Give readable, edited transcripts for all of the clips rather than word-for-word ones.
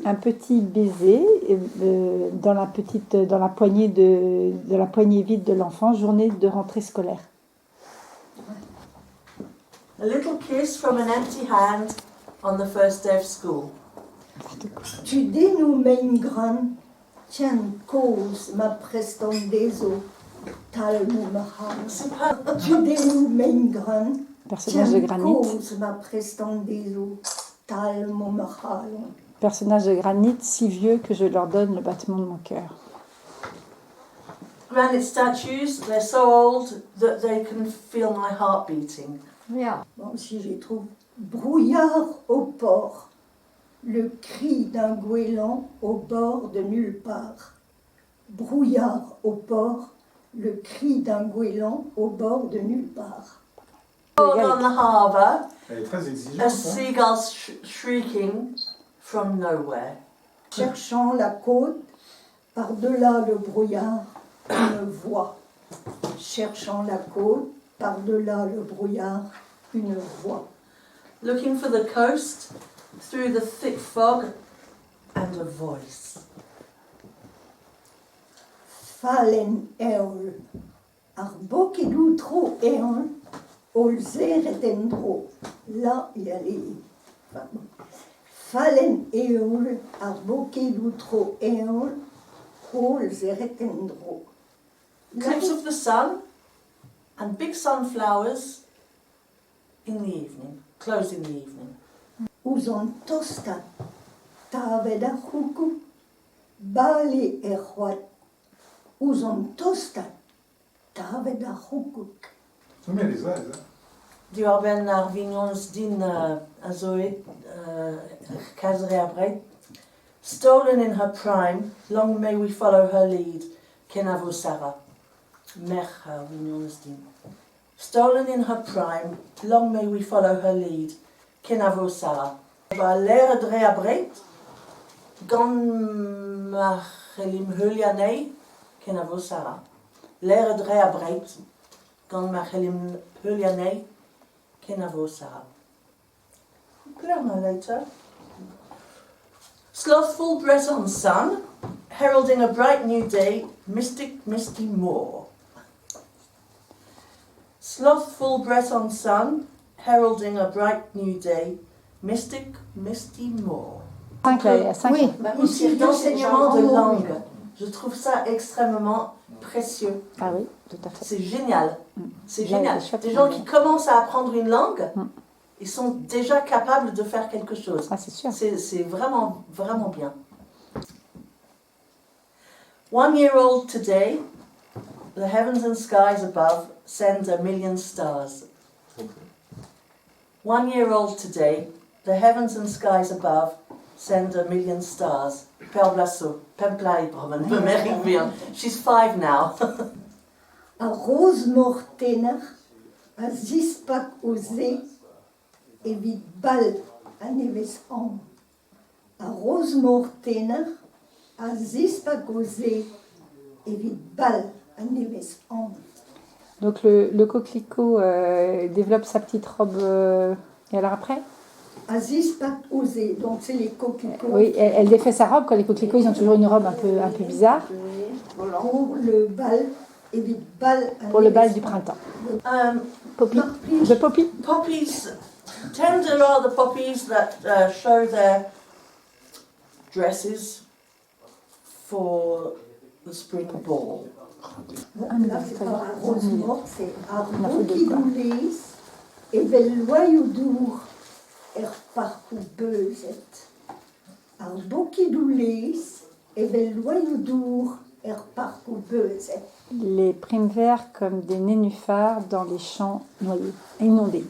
Un petit baiser dans la poignée vide de l'enfant, journée de rentrée scolaire. A little kiss from an empty hand on the first day of school. Tu dénoues mein gran, tiens cause ma prestandezo, tal mumahal. Tu dénoues mein gran, Personnage de granit. cause ma prestandezo, tal mumahal. Personnage de granit si vieux que je leur donne le battement de mon cœur. Granite statues, they're so old that they can feel my heart beating. Moi aussi j'y trouve brouillard au port, le cri d'un goéland au bord de nulle part. Brouillard au port, le cri d'un goéland au bord de nulle part. On the harbour, Elle est très a exigeante. seagull shrieking from nowhere. Cherchant la côte, par-delà le brouillard, une voix. Cherchant la côte, par-delà le brouillard, une voix. Looking for the coast through the thick fog and a voice. Fallen eol, arbokidu tro eol, olzer etendro. Là, il y a les... Fallen eol, arbokidu tro eol, olzer etendro. Clips of the sun and big sunflowers in the evening, close in the evening. Uzon tosta, taveda huku, bali erhuat. Uzon tosta, taveda hukuk. Zo meer is wijs, hè? Du har ben vignons din azoe kazre abret. Stolen in her prime, long may we follow her lead, kenavo Sarah. Mech vignons din. Stolen in her prime, long may we follow her lead, kenavo Sarah. Lere dre abret, gan machelim hulyanei, kenavo Sarah. Lere dre abret, gan machelim hulyanei, kenavo Sarah. Learn her later. Slothful Breton sun, heralding a bright new day, mystic, misty moor. Slothful Breton sun, heralding a bright new day, mystic, misty moor. Oui, Aussi d'enseignement de langue. Je trouve ça extrêmement précieux. Ah oui, tout à fait. C'est génial. C'est Là, génial. il est chouette, Des gens mais- qui commencent à apprendre une langue, ils sont déjà capables de faire quelque chose. Ah, c'est sûr. C'est vraiment, vraiment bien. 1 year old today, the heavens and skies above send a million stars. 1 year old today, the heavens and skies above send a million stars. Per blasso, pemplai bromen, me merk bien. She's 5 now. a rose mortener, a zispak oze, evit bal a neves an. A rose mortener, a zispak oze, evit bal a neves an. Donc le coquelicot développe sa petite robe et alors après A zispak oze, donc c'est les coquelicots. Oui, elle défait sa robe. Quand les coquelicots, ils ont toujours une robe un peu bizarre. Pour le bal, evit bal a Pour le bal neves du an. printemps. Poppy. De Poppy. Poppies, tender are the poppies that show their dresses for the spring ball. Là, c'est pas un rose mort, c'est arbo qui doulees, evel loyoudour, parcours beuzet. Arbo qui doulees, evel loyoudour, parcours beuzet. Les primes verts comme des nénuphars dans les champs noyés, inondés.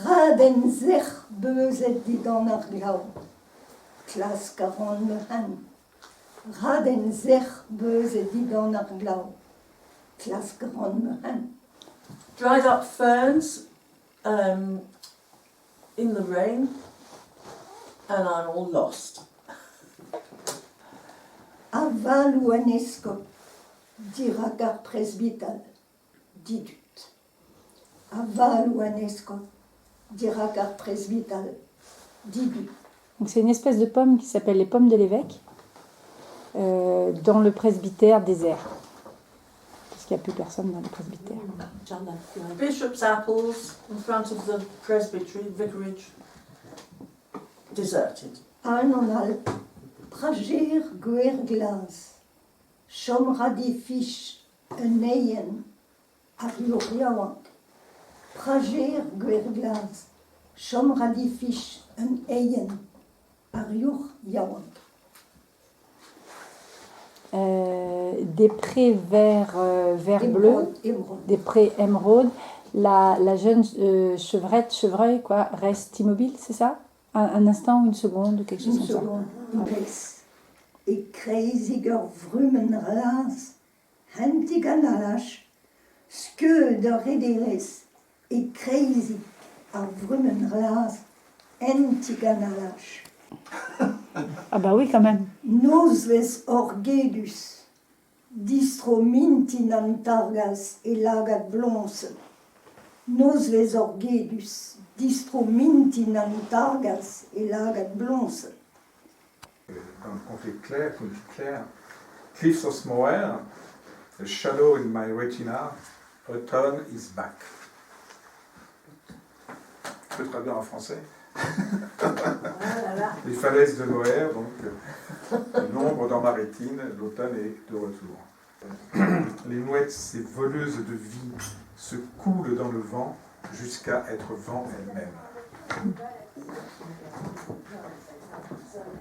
Raden zer beuzet dit dans l'arglau, classe 40 mehan. Raden zer beuzet dit dans l'arglau, classe 40 mehan. Dried up ferns in the rain, and I'm all lost. Aval ou anesco, diragar presbytal, didut. aval ou anesco, dira car presbytal, dibu. Donc c'est une espèce de pomme qui s'appelle les pommes de l'évêque, dans le presbytère désert. Parce qu'il n'y a plus personne dans le presbytère. Bishop's apples in front of the presbytery, vicarage, deserted. Anonal, prager guerglas, chomradifisch, eneien, arioriawank. Prager guerglas, chomradifisch, eneien, arioriawank. Des prés vert bleu, des prés émeraude. La jeune chevreuil, quoi, reste immobile, c'est ça? Un instant ou une seconde, quelque chose comme ça. Et craziger vrumenras, hentiganalash, ske de rederes, et crazy a vrumenras, hentiganalash. Ah bah oui, quand même. Nosves orgedus, distromintinantargas elagat blonse. Nosves orgedus, distromintinantargas elagat blonse. Dans le comté clair, Cliffs of Moher, a shadow in my retina, autumn is back. Je peux traduire en français. Les falaises de Moher, donc l'ombre dans ma rétine, l'automne est de retour. Les mouettes, ces voleuses de vie, se coulent dans le vent jusqu'à être vent elles-mêmes.